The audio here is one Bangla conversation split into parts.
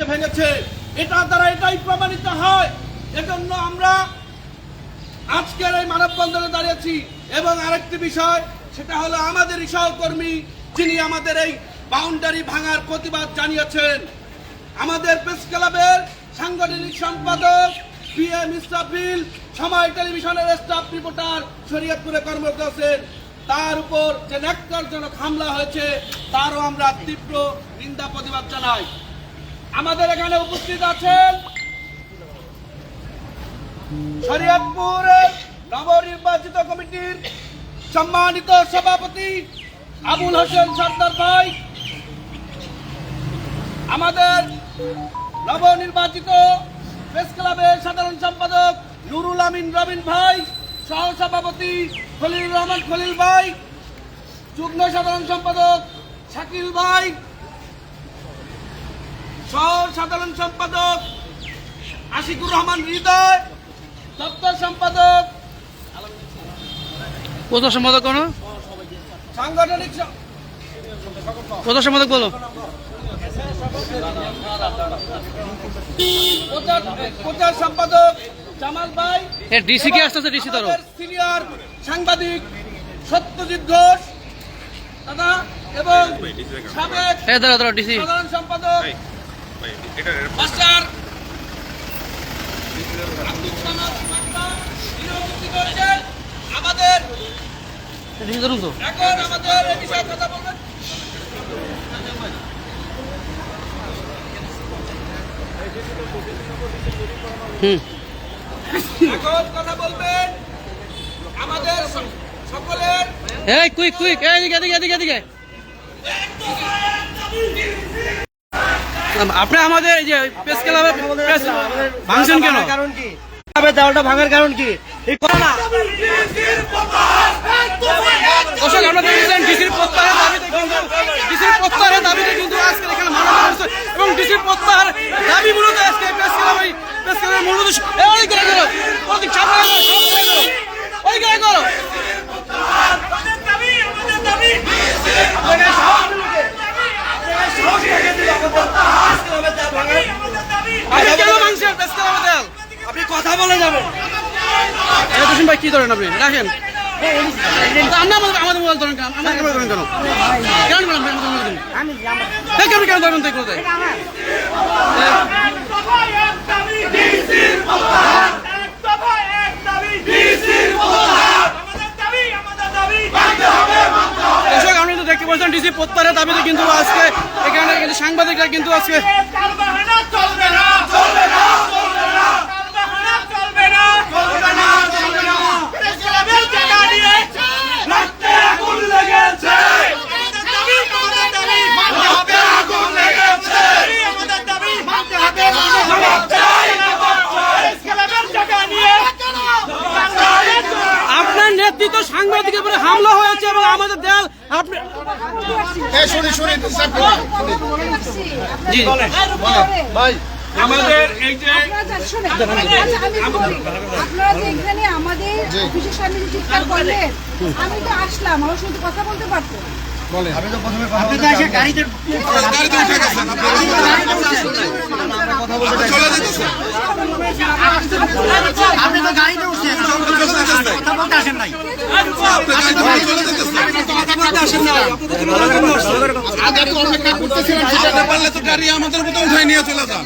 ভেঙেছে, এটা দ্বারা এটাই প্রমাণিত হয়। এজন্য আমরা আজকের এই মানববন্ধনে দাঁড়িয়েছি। এবং আরেকটি বিষয়, সেটা হলো আমাদের সহকর্মী যিনি আমাদের এই বাউন্ডারি ভাঙার প্রতিবাদ জানিয়েছেন, আমাদের প্রেস ক্লাবের সাংগঠনিক সম্পাদক PM ইসরাফিল, সময় টেলিভিশনের স্টাফ রিপোর্টার, শরীয়তপুরে কর্মরত আছেন, তার উপর যে ন্যাক্কারজনক হামলা হয়েছে তারও আমরা তীব্র নিন্দা প্রতিবাদ জানাই। আমাদের এখানে উপস্থিত আছেন শরীয়তপুরের নবনির্বাচিত কমিটির সম্মানিত সভাপতি আবুল হোসেন সর্দার ভাই, আমাদের নবনির্বাচিত প্রেস ক্লাবের সাধারণ সম্পাদক নুরুল আমিন রবিন ভাই, সহসভাপতি খলিল রহমান খলিল ভাই, যুগ্ম সাধারণ সম্পাদক শাকিল ভাই, সহ সাধারণ সম্পাদক আশিকুর রহমান হৃদয়, দপ্তর সম্পাদক প্রধান সম্পাদক কোন সাংগঠনিক প্রধান সম্পাদক বলো, প্রচার সম্পাদক জামাল ভাই, ডিসি কে আসতেছে, ডিসি ধরো, সিনিয়র সাংবাদিক সত্যজিৎ ঘোষ দাদা, এবং সাবেক ডিসি সাধারণ সম্পাদক মাস্টার আব্দুল সামাদ মাস্টার, বিরোধী করছেন। আমাদের ডিসি ধরুন তো, এখন আমাদের এই বিষয়ে কথা বলবেন এখন কথা বলবেন আমাদের সকলের এই কুইক কুইক, এদিকে এদিকে এদিকে এদিকে আপনি আমাদের এই যে প্রেস ক্লাবে ভাঙছেন কেন? কারণ কি দেওয়ালটা ভাঙার কারণ কি? দর্শক, আমরা দেখেছেন ডিসির প্রত্যাহারের দাবিতে কিন্তু আজকে এখানে মানববন্ধন হচ্ছে এবং ডিসির প্রত্যাহার দাবি মূলত আজকে প্রেস ক্লাবের মূল উদ্দেশ্য। ওই করে করো, ওদিক সামনে করো, ওই করে করো। আপনি কথা বলে যাবেন ভাই, কি ধরেন আপনি? রাখেন আমাদের মোবাইল ধরেন কেন? আমাদের মোবাইল ধরেন কেন? কেন কেন ধরেন তো কোথায়? আপনি তো দেখতে পাচ্ছেন ডিসি প্রত্যাহারের দাবিতে কিন্তু আজকে এখানে কিন্তু সাংবাদিকরা কিন্তু আজকে আপনার নেতৃত্ব সাংবাদিকের উপরে হামলা হয়েছে এবং আমাদের দেয়াল আপনি জি ভাই আমাদের এই যে আপনারা যে এখানে আমাদের অফিসের সামনে যে চিৎকার করলেন, আমি তো আসলাম, আমার শুধু কথা বলতে পারতো। আপনি তো গাড়িতে উঠছেন, কথা বলতে আসেন নাই। আমাদের মতো উঠাই নিয়ে চলে যান।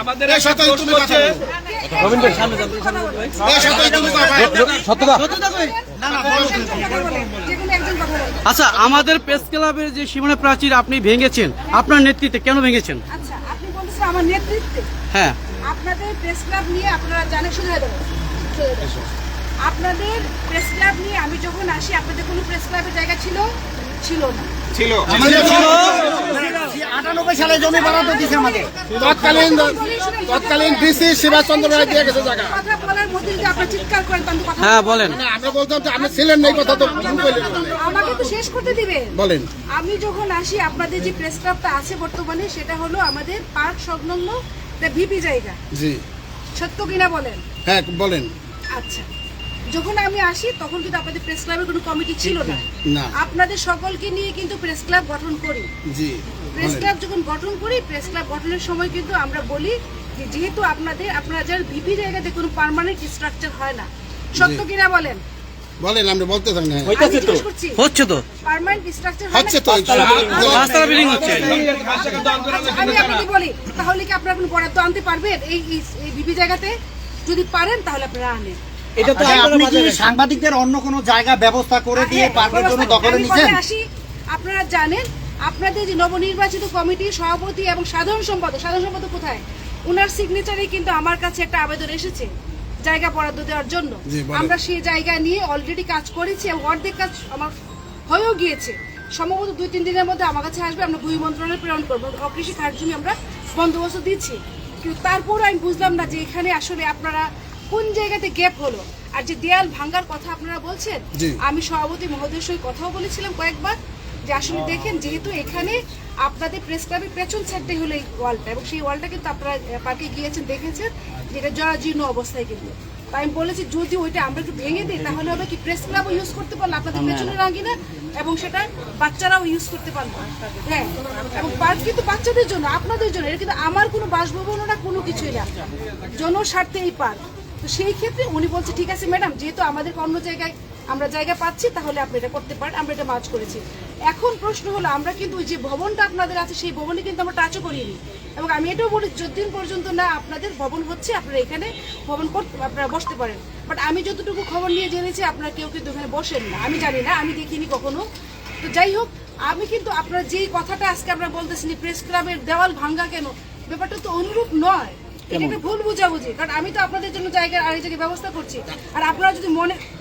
আমাদের আচ্ছা, আমাদের প্রেস ক্লাবের যে সীমানা প্রাচীর আপনি ভেঙেছেন, আপনার নেতৃত্বে কেন ভেঙেছেন? আচ্ছা, আপনি বলছেন আমার নেতৃত্বে। হ্যাঁ, আপনাদের প্রেস ক্লাব নিয়ে আপনারা জানেন, শুনে দেবেন। আপনাদের প্রেস ক্লাব নিয়ে আমি যখন আসি, আপনাদের কোনো প্রেস ক্লাবের জায়গা ছিল না? ছিল। 98 সালে জমি বরাদ্দ দিয়েছে আমাদের তৎকালীন ডিসি শিবাচন্দ্র রায় দিয়ে গেছে জায়গা। কথা বলার মধ্যে যদি আপনি চিৎকার করেন তাহলে কথা হ্যাঁ বলেন। আমরা বলতাম যে আপনি ছিলেন না, এই কথা তো আমাকে তো শেষ করতে দিবেন। বলেন। আমি যখন আসি, আপনাদের যে প্রেস ক্লাবটা আছে বর্তমানে, সেটা হলো আমাদের পার্ক সংলগ্ন ভিপি জায়গা। জি সত্য কিনা বলেন? হ্যাঁ বলেন। আচ্ছা, যখন আমি আসি তখন কিন্তু আপনাদের প্রেস ক্লাবের কোনো কমিটি ছিল না। না। আপনাদের সকলকে নিয়ে কিন্তু প্রেস ক্লাব গঠন করি। জি প্রেস ক্লাব যখন গঠন করি, প্রেস ক্লাব গঠনের সময় কিন্তু আমরা বলি যে যেহেতু আপনারা যার ভিপি জায়গাতে কোনো পার্মানেন্ট স্ট্রাকচার হয় না, সত্য কিনা বলেন? বলেন, আমরা বলতে থাকি না। হচ্ছে তো পার্মানেন্ট স্ট্রাকচার হচ্ছে তো পাঁচতলা বিল্ডিং হচ্ছে। আমি আপনাকে বলি, তাহলে কি আপনারা কোনো বরাদ্দ আনতে পারবেন এই ভিপি জায়গাতে? যদি পারেন তাহলে আপনারা আনেন। এটা তো আপনি কি সাংবাদিকদের অন্য কোনো জায়গা ব্যবস্থা করে দিয়ে পার্কের জন্য দখলে নিছেন? আপনারা জানেন আপনাদের যে নবনির্বাচিত কমিটি সভাপতি এবং সাধারণ সম্পাদক কোথায়? ওনার সিগনেচারে কিন্তু আমার কাছে একটা আবেদন এসেছে জায়গা বরাদ্দ দেওয়ার জন্য। আমরা সেই জায়গা নিয়ে অলরেডি কাজ করেছি এবং অর্ধেক কাজ আমার হয়েও গিয়েছে। সম্ভবত 2-3 দিনের মধ্যে আমার কাছে আসবে, আমরা ভূমি মন্ত্রণালয়ে প্রেরণ করবো। অকৃষি খাত জমি আমরা বন্দোবস্ত দিচ্ছি, কিন্তু তারপরে আমি বুঝলাম না যে এখানে আসলে আপনারা কোন জায়গাতে গ্যাপ হলো। আর যে দেয়াল ভাঙ্গার কথা আপনারা বলছেন, আমি সভাপতি মহোদয়ের সঙ্গে কথাও বলেছিলাম কয়েকবার যে আসলে দেখেন, যেহেতু এখানে আপনাদের প্রেস ক্লাবের পেছন সাইডটাই হলো এই ওয়ালটা, এবং সেই ওয়ালটা কিন্তু আপনারা পার্কে গিয়েছেন দেখেছেন যেটা জরাজীর্ণ অবস্থায় কিন্তু। তাই আমি বলেছি যদি ওইটা আমরা একটু ভেঙে দিই তাহলে হবে কি প্রেস ক্লাবও ইউজ করতে পারলো আপনাদের পেছনের আঙ্গিনা, এবং সেটা বাচ্চারাও ইউজ করতে পারলো। হ্যাঁ, এবং পার্ক কিন্তু বাচ্চাদের জন্য, আপনাদের জন্য, এটা কিন্তু আমার কোনো বাসভবন না, কোনো কিছুই না, জনস্বার্থে এই পার্ক। তো সেই ক্ষেত্রে উনি বলছে ঠিক আছে ম্যাডাম, যেহেতু আমাদের অন্য জায়গায় আমরা জায়গা পাচ্ছি তাহলে আপনি এটা করতে পারেন, আমরা এটা মার্চ করেছি। এখন প্রশ্ন হলো আমরা কিন্তু ওই যে ভবনটা আপনাদের আছে সেই ভবনে কিন্তু আমরা টাচও করিনি, এবং আমি এটাও বলি যতদিন পর্যন্ত না আপনাদের ভবন হচ্ছে আপনারা এখানে ভবন করতে আপনারা বসতে পারেন। বাট আমি যতটুকু খবর নিয়ে জেনেছি আপনারা কেউ কিন্তু এখানে বসেন না, আমি জানি না, আমি দেখিনি কখনো। তো যাই হোক, আমি কিন্তু আপনারা যেই কথাটা আজকে আমরা বলতেছি প্রেস ক্লাবের দেওয়াল ভাঙ্গা কেন, ব্যাপারটা তো অনুরূপ নয়, এটা একটা ভুল বুঝাবুঝি। কারণ আমি তো আপনাদের জন্য আরেক জায়গায় ব্যবস্থা করছি, আর আপনারা যদি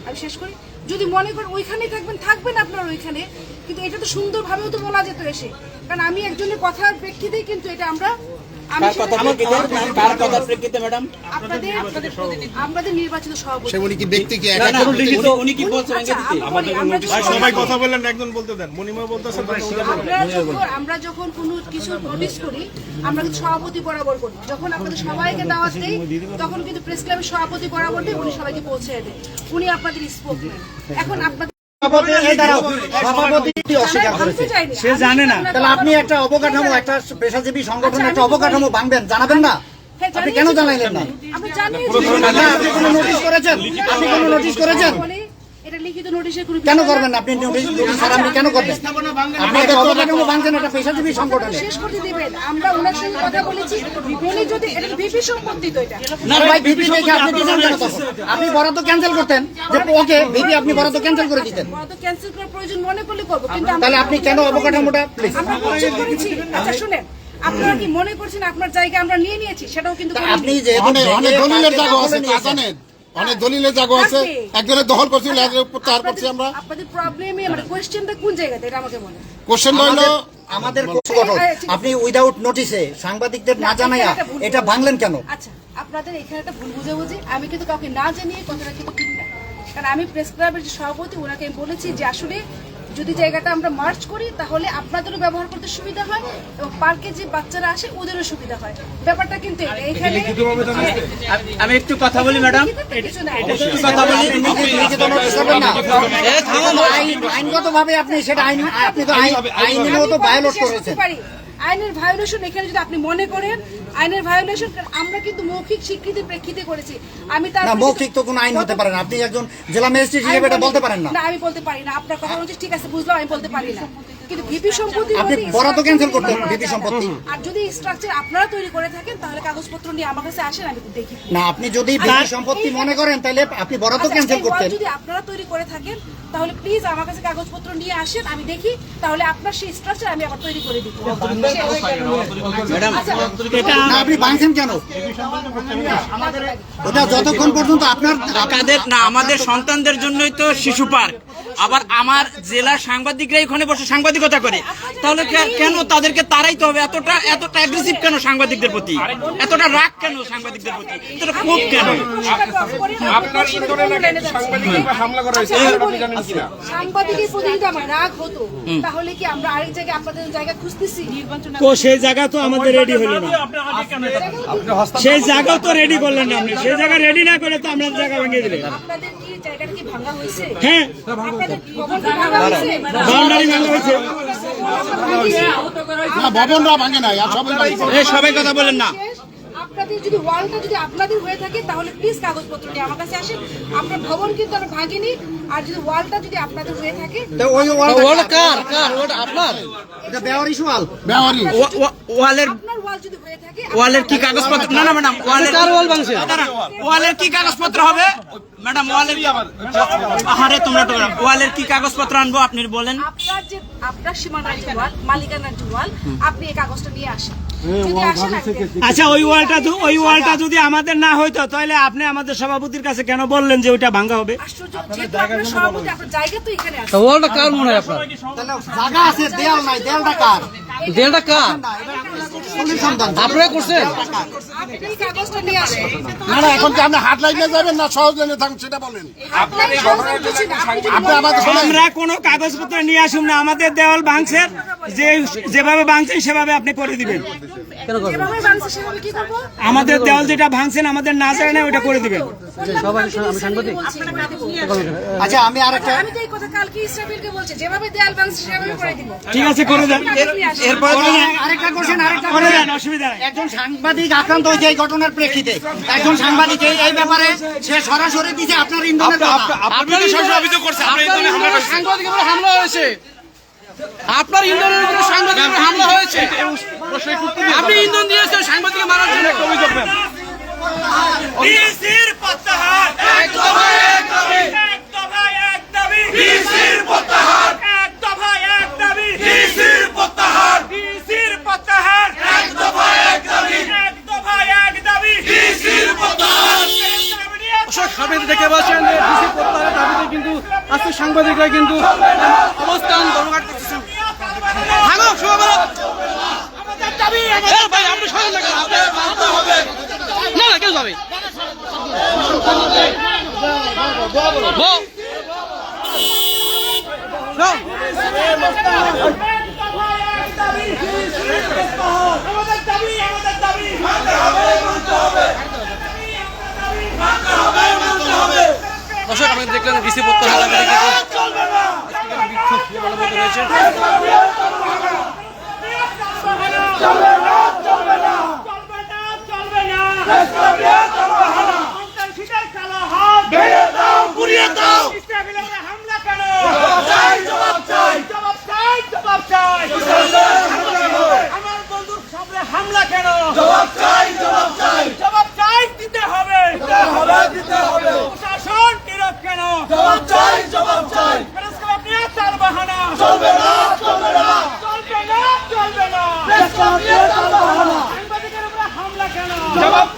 আমি শেষ করি, যদি মনে করেন ওইখানেই থাকবেন আপনারা ওইখানে, কিন্তু এটা তো সুন্দরভাবেও তো বলা যেত এসে। কারণ আমি একজনের কথার প্রেক্ষিতেই কিন্তু এটা আমাদের নির্বাচিত সভাপতি কি ব্যক্তি কি সবাই কথা বললেন, একজন বলতে দেন। মনিমা বলতেছেন আমরা যখন কোনো কিছু নোটিশ করি আমরা কিন্তু সভাপতি বরাবর করি, যখন আপনাদের সবাইকে দাওয়াত দেই তখন কিন্তু প্রেস ক্লাবের সভাপতি বরাবর দেয়, উনি সবাইকে পৌঁছে দেয়, উনি আপনাদের স্পোকম্যান। এখন আপনাদের সে জানে না, তাহলে আপনি একটা অবকাঠামো, একটা পেশাজীবী সংগঠনের একটা অবকাঠামো ভাঙবেন, জানাবেন না? আপনি কেন জানাইলেন না? আপনি জানিয়ে আপনি কোনো নোটিশ করেছেন? আপনি কোনো নোটিশ করেছেন? এটা লিখিত নোটিশের কোনো কেন করবেন না? আপনি নোটিশ আপনি কেন করবেন? আপনি একটা অবকাঠামো ভাঙছেন একটা পেশাজীবী সংগঠনে। শেষ করতে দিবেন, আমরা ওনার সঙ্গে কথা বলেছি, উনি যদি এটা ভিপি সম্পত্তি তো এটা না ভাই, ভিপি দেখে আপনি দিলেন কেন? তখন আপনি বরাদ্দ ক্যান্সেল করতেন, যে ওকে ভিপি আপনি বরাদ্দ ক্যান্সেল করে দিতেন। বরাদ্দ ক্যান্সেল করার প্রয়োজন মনে করলে করবো, কিন্তু তাহলে আপনি কেন অবকাঠামোটা প্লিজ আমরা পরিচয় করেছি। আচ্ছা শুনেন, আপনারা কি মনে করছেন আপনার জায়গা আমরা নিয়ে নিয়েছি? সেটাও কিন্তু আপনি যেহেতু অনেক দলিলের জায়গা আছে, জানেন অনেক দলিলের জায়গা আছে, একজনের দখল করছিল, এর উপর তার করছি আমরা। আপনাদের প্রবলেমে মানে কোশ্চেনটা কোন জায়গাতে এটা আমাকে বলেন। কোশ্চেন হলো আমাদের সংগঠন আপনি উইদাউট নোটিসে সাংবাদিকদের না জানাইয়া এটা ভাঙলেন কেন? আচ্ছা, আপনাদের এখানে একটা ভুল বুঝাবুঝি, আমি কিন্তু কাউকে না জানিয়ে কথাটা কিন্তু ঠিক না। কারণ আমি প্রেস ক্লাবের যে সভাপতি ওনাকে আমি বলেছি যে আসলে যদি জায়গাটা আমরা মার্চ করি তাহলে আপনাদেরও ব্যবহার করতে সুবিধা হয় এবং পার্কে যে বাচ্চারা আসে ওদেরও সুবিধা হয়। ব্যাপারটা কিন্তু এখানে আমি একটু কথা বলি ম্যাডাম, আইনগতভাবে আপনি সেটা আপনি তো আইনেও তো ভায়োলেট করেছেন। আইনের ভায়োলেশন এখানে যদি আপনি মনে করেন আইনের ভায়োলেশন, আমরা কিন্তু মৌখিক স্বীকৃতির প্রেক্ষিতে করেছি। আমি তার না, মৌখিক তো কোনো আইন হতে পারে না, আপনি একজন জেলা ম্যাজিস্ট্রেট হিসেবে এটা বলতে পারেন না। না, আমি বলতে পারি না, আপনার কথা বলছি ঠিক আছে বুঝলাম, আমি বলতে পারি না, কিন্তু ভিপি সম্পত্তি আপনি বরাদ্দ ক্যান্সেল করতেন ভিপি সম্পত্তি। আর যদি স্ট্রাকচার আপনারা তৈরি করে থাকেন তাহলে কাগজপত্র নিয়ে আমার কাছে আসেন, আমি দেখি। না, আপনি যদি ভিপি সম্পত্তি মনে করেন তাহলে আপনি বরাদ্দ ক্যান্সেল করতেন। যদি আপনারা তৈরি করে থাকেন তাহলে প্লিজ আমার কাছে কাগজপত্র নিয়ে আসেন, আমি দেখি, তাহলে আপনার সেই স্ট্রাকচার আমি আবার তৈরি করে দিব। না, আপনি ভাঙছেন কেন? ওটা যতক্ষণ পর্যন্ত আপনার না, আমাদের সন্তানদের জন্যই তো শিশু পার্ক, আবার আমার জেলার সাংবাদিকরা এখানে বসে সাংবাদিকতা করে, তাহলে কেন তাদেরকে তাড়াইতে হবে? এতটা অ্যাগ্রেসিভ কেন সাংবাদিকদের প্রতি? এতটা রাগ কেন সাংবাদিকদের প্রতি? এতটা ক্ষোভ কেন? আপনার ইন্দোরে নাকি সাংবাদিকদের হামলা করা হয়েছে, আপনি জানেন কিনা? সাংবাদিকের প্রতি যদি আমার রাগ হতো তাহলে কি আমরা আরেক জায়গায় আপনাদের জায়গা খুঁজতেছি নির্বাচন? তো সেই জায়গা তো আমাদের রেডি হলো না, সেই জায়গা তো রেডি করলেন না আপনি, সেই জায়গা রেডি না করে তো আমরা জায়গা ভেঙে দিলেন। আপনাদের কি জায়গাটা কি ভাঙা হয়েছে? হ্যাঁ, আপনাদের ভবন কি ভাঙা হয়েছে? বাউন্ডারি ভাঙা হয়েছে। না ভবনরা ভাঙে নাই আর সবাই ভাঙছে। এই সবাই কথা বলেন না। আপনাদের যদি ওয়ালটা যদি আপনাদের হয়ে থাকে তাহলে প্লিজ কাগজপত্র নিয়ে আমার কাছে আসেন। আপনার ভবন কিন্তু আমরা ভাঙিনি, আর যদি ওয়ালটা যদি আপনাদের হয়ে থাকে তো ওই ওয়ালটা কার ওটা আপনার এটা বেওয়ারিশ ওয়াল। ব্যবহারী ওয়ালের আপনার ওয়াল যদি হয়ে থাকে ওয়ালের কি কাগজপত্র? না না ম্যাডাম, ওয়ালের কি কাগজপত্র হবে ম্যাডাম? আরে তোমরা তো ওয়ালের কি কাগজপত্র আনবো আপনি বলেন। আপনার সীমানার যে ওয়াল, মালিকানার যে ওয়াল, আপনি এই কাগজটা নিয়ে আসেন। যদি আসেন আচ্ছা, ওই ওয়ালটা যদি আমাদের না হইতো তাহলে আপনি আমাদের সভাপতির কাছে কেন বললেন যে ওইটা ভাঙ্গা হবে? আশ্চর্য, যেহেতু আপনার সভাপতি, আপনার জায়গা তো এখানে আছে। ওয়ালটা কার মনে হয় আপনার? তাহলে জায়গা আছে, দেয়াল নাই, দেয়ালটা কার? দেলটা কার আপনারা করছেন? আপনি এই কাগজটা নিয়ে আসেন। না না এখন কি আপনি হাট লাইনে যাবেন না সহজ লাইনে থাকুন সেটা বলেন। আপনার এই ঘটনার কিছু না, আপনি যদি আপনি আমাদের আমরা কোনো কাগজপত্র নিয়ে আসুন না, আমাদের দেওয়াল ভাঙছেন, যেভাবে ভাঙছেন সেভাবে আপনি করে দিবেন। যেভাবে ভাঙছে সেভাবে কি করবো? আমাদের দেওয়াল যেটা ভাঙছেন আমাদের না জানে ওটা করে দিবেন। আচ্ছা আমি আরেকটা আমি তো এই কথা কালকে ইসরাফিলকে বলছি, যেভাবে দেয়াল ভাঙছে সেভাবে করে দিব। ঠিক আছে, করে দেন। এরপরে আরেকটা কোশ্চেন, আরেকটা করে দেন, অসুবিধা নাই। একজন সাংবাদিক আক্রান্ত হয়েছে এই ঘটনার প্রেক্ষিতে, একজন সাংবাদিক এই ব্যাপারে সে সরাসরি দিছে আপনার ইন্ধনের কথা। আপনারই সরাসরি অভিযোগ করছে আপনার ইন্ধনে হামলা হয়েছে। সাংবাদিকের উপর হামলা হয়েছে। আপনার ইন্ধনের উপর সাংবাদিকের উপর হামলা হয়েছে। আপনি ইন্ধন দিয়েছেন সাংবাদিককে মারার জন্য একটা অভিযোগ দেন। বিসির প্রত্যাহার, এক দফা এক দাবি, এক দফা এক দাবি, বিসির প্রত্যাহার, এক দফা এক দাবি, বিসির প্রত্যাহার, বিসির প্রত্যাহার, এক দফা এক দাবি, এক দফা এক দাবি, বিসির প্রত্যাহার। সাংবাদিক দেখে বলছেন যে ডিসি প্রত্যাহারের দাবিতে কিন্তু আজকে সাংবাদিকরা কিন্তু অবস্থান ধর্মঘট করতেছেন। ভালো সবাই ভাই আপনি সবাই না না কেউ যাবে দর্শক আমি দেখলেন ডিসি প্রত্যাহার রয়েছে। আমার বন্ধুর সামনে হামলা কেন? জবাব চাই, জবাব চাই, জবাব চাই, দিতে হবে, দিতে হবে। প্রশাসন নীরব কেন? জবাব চাই, জবাব চাই। প্রেস ক্লাব নিয়ে তার বাহানা চলবে না, চলবে না, চলবে না, চলবে না। প্রেস ক্লাব নিয়ে তার বাহানা, সাংবাদিকের উপরে হামলা কেন? জবাব